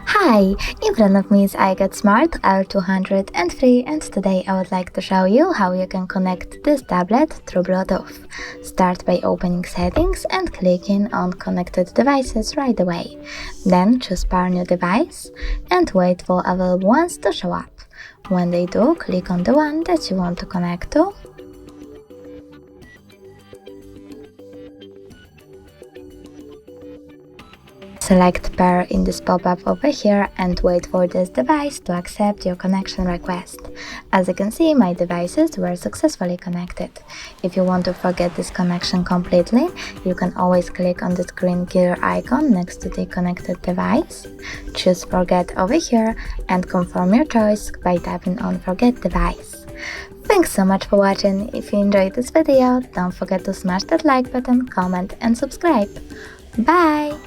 Hi, in front of me is IGET Smart L203, and today I would like to show you how you can connect this tablet through Bluetooth. Start by opening Settings and clicking on Connected Devices right away. Then choose Pair New Device and wait for available ones to show up. When they do, click on the one that you want to connect to. Select Pair in this pop-up over here and wait for this device to accept your connection request. As you can see, my devices were successfully connected. If you want to forget this connection completely, you can always click on this green gear icon next to the connected device. Choose Forget over here and confirm your choice by tapping on Forget Device. Thanks so much for watching. If you enjoyed this video, don't forget to smash that like button, comment and subscribe. Bye!